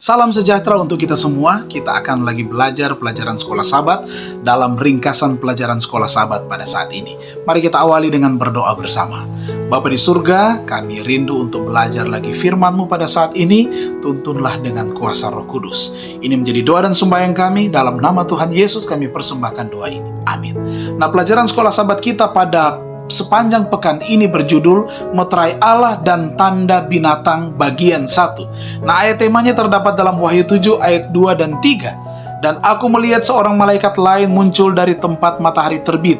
Salam sejahtera untuk kita semua. Kita akan lagi belajar pelajaran sekolah Sabat dalam ringkasan pelajaran sekolah Sabat pada saat ini. Mari kita awali dengan berdoa bersama. Bapa di surga, kami rindu untuk belajar lagi firman-Mu pada saat ini. Tuntunlah dengan kuasa Roh Kudus. Ini menjadi doa dan sembahyang kami. Dalam nama Tuhan Yesus kami persembahkan doa ini. Amin. Nah, pelajaran sekolah Sabat kita pada sepanjang pekan ini berjudul Meterai Allah dan Tanda Binatang bagian 1. Nah, ayat temanya terdapat dalam Wahyu 7 ayat 2 dan 3. Dan aku melihat seorang malaikat lain muncul dari tempat matahari terbit.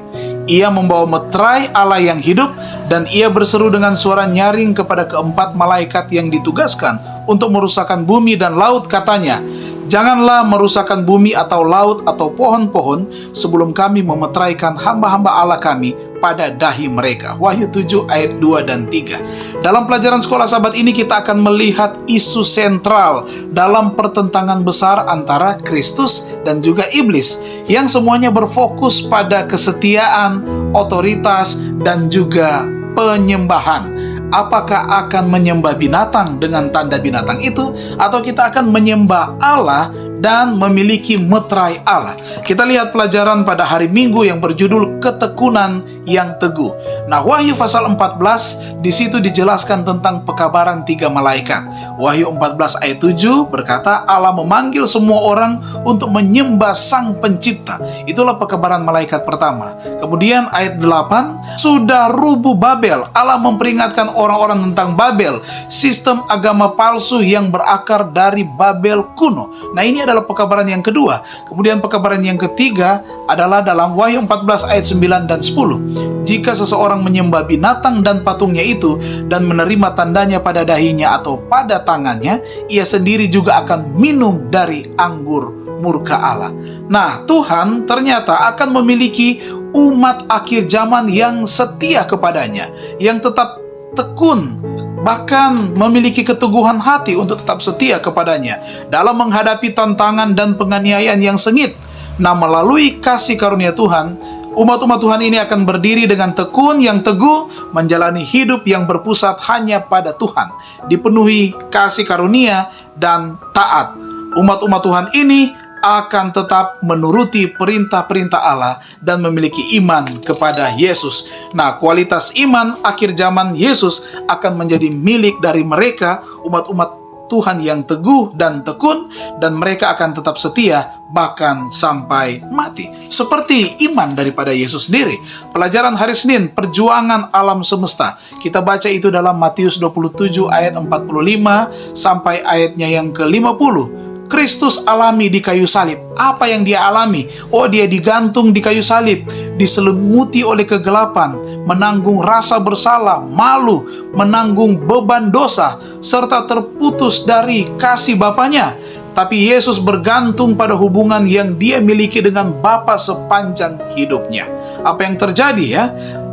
Ia membawa meterai Allah yang hidup, dan ia berseru dengan suara nyaring kepada keempat malaikat yang ditugaskan untuk merusakkan bumi dan laut, katanya, "Janganlah merusakkan bumi atau laut atau pohon-pohon sebelum kami memeteraikan hamba-hamba Allah kami pada dahi mereka." Wahyu 7 ayat 2 dan 3. Dalam pelajaran sekolah Sabat ini kita akan melihat isu sentral dalam pertentangan besar antara Kristus dan juga iblis, yang semuanya berfokus pada kesetiaan, otoritas, dan juga penyembahan. Apakah akan menyembah binatang dengan tanda binatang itu, atau kita akan menyembah Allah dan memiliki meterai Allah? Kita lihat pelajaran pada hari Minggu yang berjudul Ketekunan yang Teguh. Nah, Wahyu pasal 14 di situ dijelaskan tentang pekabaran 3 malaikat. Wahyu 14 ayat 7 berkata, Allah memanggil semua orang untuk menyembah Sang Pencipta. Itulah pekabaran malaikat pertama. Kemudian ayat 8, sudah rubuh Babel. Allah memperingatkan orang-orang tentang Babel, sistem agama palsu yang berakar dari Babel kuno. Nah, ini adalah pekabaran yang kedua. Kemudian pekabaran yang ketiga adalah dalam Wahyu 14 ayat 9 dan 10. Jika seseorang menyembah binatang dan patungnya itu dan menerima tandanya pada dahinya atau pada tangannya, ia sendiri juga akan minum dari anggur murka Allah. Nah, Tuhan ternyata akan memiliki umat akhir zaman yang setia kepadanya, yang tetap tekun, bahkan memiliki keteguhan hati untuk tetap setia kepadanya dalam menghadapi tantangan dan penganiayaan yang sengit. Nah, melalui kasih karunia Tuhan, umat-umat Tuhan ini akan berdiri dengan tekun yang teguh, menjalani hidup yang berpusat hanya pada Tuhan, dipenuhi kasih karunia dan taat. Umat-umat Tuhan ini akan tetap menuruti perintah-perintah Allah dan memiliki iman kepada Yesus. Nah, kualitas iman akhir zaman Yesus akan menjadi milik dari mereka, umat-umat Tuhan yang teguh dan tekun, dan mereka akan tetap setia bahkan sampai mati, seperti iman daripada Yesus sendiri. Pelajaran hari Senin, perjuangan alam semesta. Kita baca itu dalam Matius 27 ayat 45 sampai ayatnya yang ke-50. Kristus alami di kayu salib. Apa yang dia alami? Oh, dia digantung di kayu salib, diselimuti oleh kegelapan, menanggung rasa bersalah, malu, menanggung beban dosa, serta terputus dari kasih Bapanya. Tapi Yesus bergantung pada hubungan yang dia miliki dengan Bapa sepanjang hidupnya. Apa yang terjadi ya?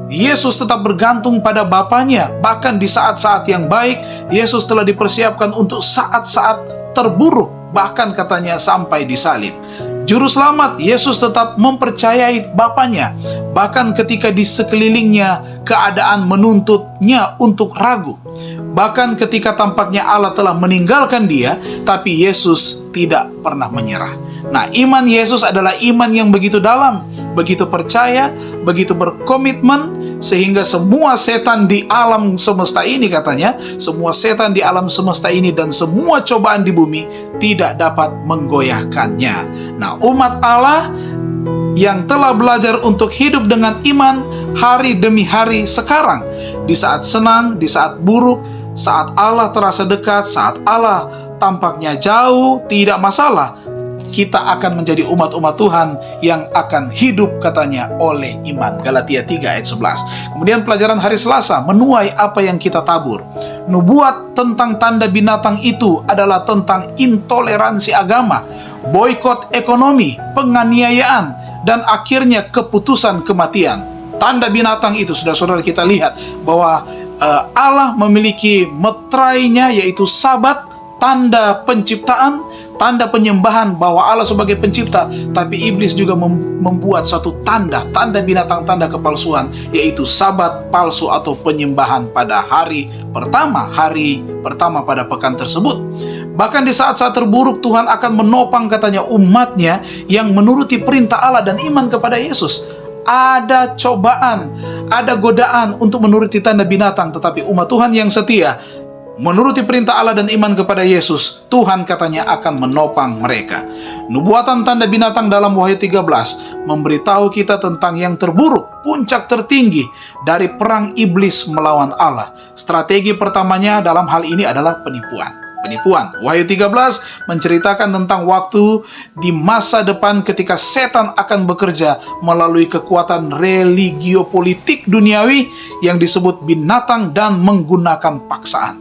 Yesus tetap bergantung pada Bapanya. Bahkan di saat-saat yang baik, Yesus telah dipersiapkan untuk saat-saat terburuk. Bahkan katanya sampai disalib. Juru selamat Yesus tetap mempercayai Bapanya. Bahkan ketika di sekelilingnya keadaan menuntutnya untuk ragu. Bahkan ketika tampaknya Allah telah meninggalkan dia, tapi Yesus tidak pernah menyerah. Nah, iman Yesus adalah iman yang begitu dalam, begitu percaya, begitu berkomitmen, sehingga semua setan di alam semesta ini, katanya, semua setan di alam semesta ini dan semua cobaan di bumi tidak dapat menggoyahkannya. Nah, umat Allah yang telah belajar untuk hidup dengan iman hari demi hari sekarang, di saat senang, di saat buruk, saat Allah terasa dekat, saat Allah tampaknya jauh, tidak masalah. Kita akan menjadi umat-umat Tuhan yang akan hidup, katanya, oleh iman. Galatia 3 ayat 11. Kemudian pelajaran hari Selasa, menuai apa yang kita tabur. Nubuat tentang tanda binatang itu adalah tentang intoleransi agama, boikot ekonomi, penganiayaan, dan akhirnya keputusan kematian. Tanda binatang itu, saudara-saudara, kita lihat bahwa Allah memiliki meterainya, yaitu Sabat, tanda penciptaan, tanda penyembahan bahwa Allah sebagai pencipta. Tapi iblis juga membuat satu tanda binatang, tanda kepalsuan, yaitu Sabat palsu atau penyembahan pada hari pertama pada pekan tersebut. Bahkan di saat-saat terburuk Tuhan akan menopang katanya umatnya yang menuruti perintah Allah dan iman kepada Yesus. Ada cobaan, ada godaan untuk menuruti tanda binatang, tetapi umat Tuhan yang setia menuruti perintah Allah dan iman kepada Yesus, Tuhan katanya akan menopang mereka. Nubuatan tanda binatang dalam Wahyu 13 memberitahu kita tentang yang terburuk, puncak tertinggi dari perang iblis melawan Allah. Strategi pertamanya dalam hal ini adalah penipuan. Wahyu 13 menceritakan tentang waktu di masa depan ketika setan akan bekerja melalui kekuatan religiopolitik duniawi yang disebut binatang dan menggunakan paksaan.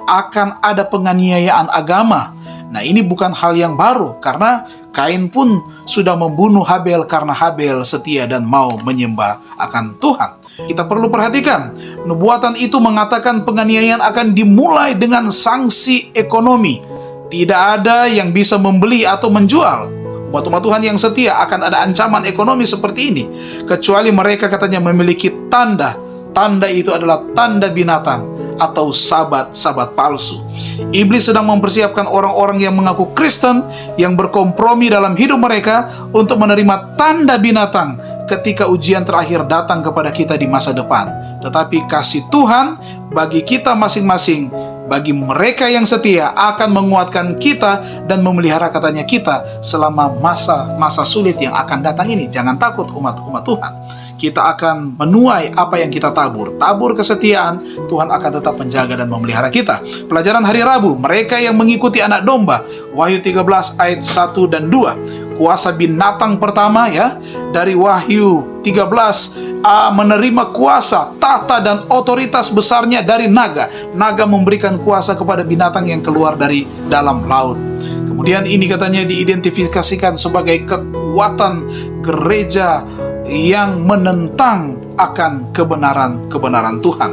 Akan ada penganiayaan agama. Nah, ini bukan hal yang baru karena Kain pun sudah membunuh Habel karena Habel setia dan mau menyembah akan Tuhan. Kita perlu perhatikan, nubuatan itu mengatakan penganiayaan akan dimulai dengan sanksi ekonomi. Tidak ada yang bisa membeli atau menjual. Umat-umat Tuhan yang setia akan ada ancaman ekonomi seperti ini, kecuali mereka katanya memiliki tanda. Tanda itu adalah tanda binatang atau sabat-sabat palsu. Iblis sedang mempersiapkan orang-orang yang mengaku Kristen, yang berkompromi dalam hidup mereka untuk menerima tanda binatang ketika ujian terakhir datang kepada kita di masa depan. Tetapi kasih Tuhan bagi kita masing-masing, bagi mereka yang setia, akan menguatkan kita dan memelihara katanya kita selama masa sulit yang akan datang ini. Jangan takut umat-umat Tuhan. Kita akan menuai apa yang kita tabur. Tabur kesetiaan, Tuhan akan tetap menjaga dan memelihara kita. Pelajaran hari Rabu, mereka yang mengikuti anak domba, Wahyu 13 ayat 1 dan 2. Kuasa binatang pertama ya, dari Wahyu 13 menerima kuasa, tahta dan otoritas besarnya dari naga. Naga memberikan kuasa kepada binatang yang keluar dari dalam laut. Kemudian ini katanya diidentifikasikan sebagai kekuatan gereja yang menentang akan kebenaran Tuhan.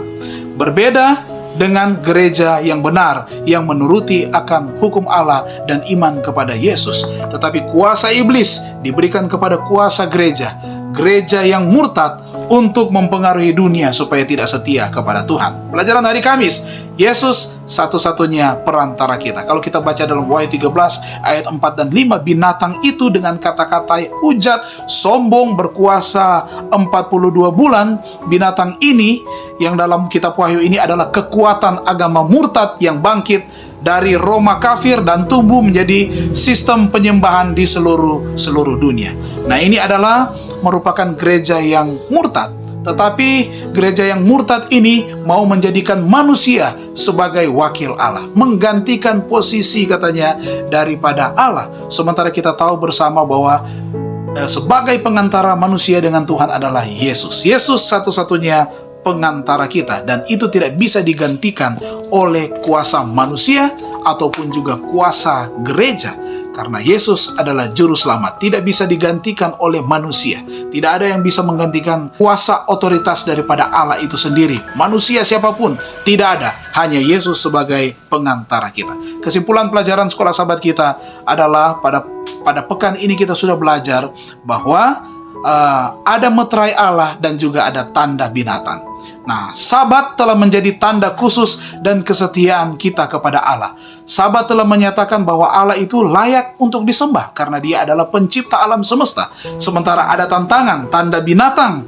Berbeda dengan gereja yang benar, yang menuruti akan hukum Allah dan iman kepada Yesus. Tetapi kuasa iblis diberikan kepada kuasa gereja yang murtad untuk mempengaruhi dunia supaya tidak setia kepada Tuhan. Pelajaran hari Kamis, Yesus satu-satunya perantara kita. Kalau kita baca dalam Wahyu 13 ayat 4 dan 5, binatang itu dengan kata-kata hujat, sombong, berkuasa 42 bulan. Binatang ini yang dalam kitab Wahyu ini adalah kekuatan agama murtad yang bangkit dari Roma kafir dan tumbuh menjadi sistem penyembahan di seluruh dunia. Nah, ini adalah merupakan gereja yang murtad. Tetapi gereja yang murtad ini mau menjadikan manusia sebagai wakil Allah, menggantikan posisi katanya daripada Allah. Sementara kita tahu bersama bahwa sebagai pengantara manusia dengan Tuhan adalah Yesus. Yesus satu-satunya pengantara kita, dan itu tidak bisa digantikan oleh kuasa manusia ataupun juga kuasa gereja. Karena Yesus adalah juru selamat, tidak bisa digantikan oleh manusia. Tidak ada yang bisa menggantikan kuasa otoritas daripada Allah itu sendiri. Manusia siapapun, tidak ada. Hanya Yesus sebagai pengantara kita. Kesimpulan pelajaran sekolah sahabat kita adalah pada pekan ini kita sudah belajar bahwa ada meterai Allah dan juga ada tanda binatang. Nah, Sabat telah menjadi tanda khusus dan kesetiaan kita kepada Allah. Sabat telah menyatakan bahwa Allah itu layak untuk disembah karena Dia adalah pencipta alam semesta. Sementara ada tantangan, tanda binatang,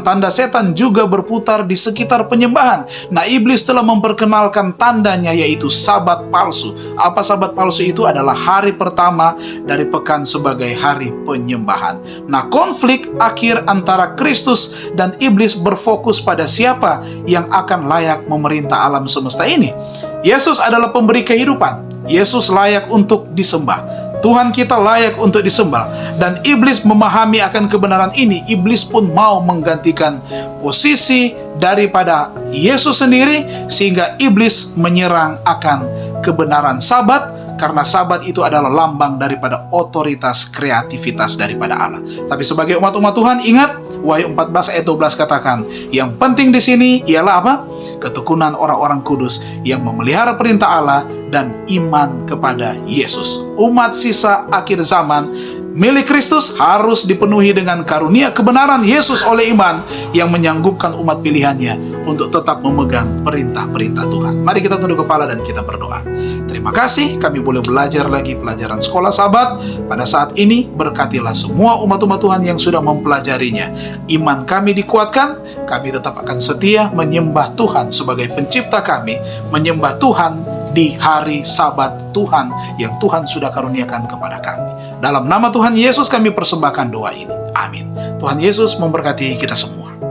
tanda setan juga berputar di sekitar penyembahan. Nah, iblis telah memperkenalkan tandanya, yaitu sabat palsu. Apa sabat palsu itu? Adalah hari pertama dari pekan sebagai hari penyembahan. Nah, konflik akhir antara Kristus dan iblis berfokus pada siapa yang akan layak memerintah alam semesta ini. Yesus adalah pemberi kehidupan. Yesus layak untuk disembah. Tuhan kita layak untuk disembah. Dan iblis memahami akan kebenaran ini. Iblis pun mau menggantikan posisi daripada Yesus sendiri, sehingga iblis menyerang akan kebenaran Sabat, karena Sabat itu adalah lambang daripada otoritas kreativitas daripada Allah. Tapi sebagai umat-umat Tuhan, ingat Wahyu 14 ayat 12 katakan, yang penting di sini ialah apa? Ketekunan orang-orang kudus yang memelihara perintah Allah dan iman kepada Yesus. Umat sisa akhir zaman milik Kristus harus dipenuhi dengan karunia kebenaran Yesus oleh iman yang menyanggupkan umat pilihannya untuk tetap memegang perintah-perintah Tuhan. Mari kita tunduk kepala dan kita berdoa. Terima kasih kami boleh belajar lagi pelajaran sekolah Sabat pada saat ini. Berkatilah semua umat-umat Tuhan yang sudah mempelajarinya. Iman kami dikuatkan, kami tetap akan setia menyembah Tuhan sebagai pencipta kami, menyembah Tuhan di hari Sabat Tuhan yang Tuhan sudah karuniakan kepada kami. Dalam nama Tuhan Yesus kami persembahkan doa ini. Amin. Tuhan Yesus memberkati kita semua.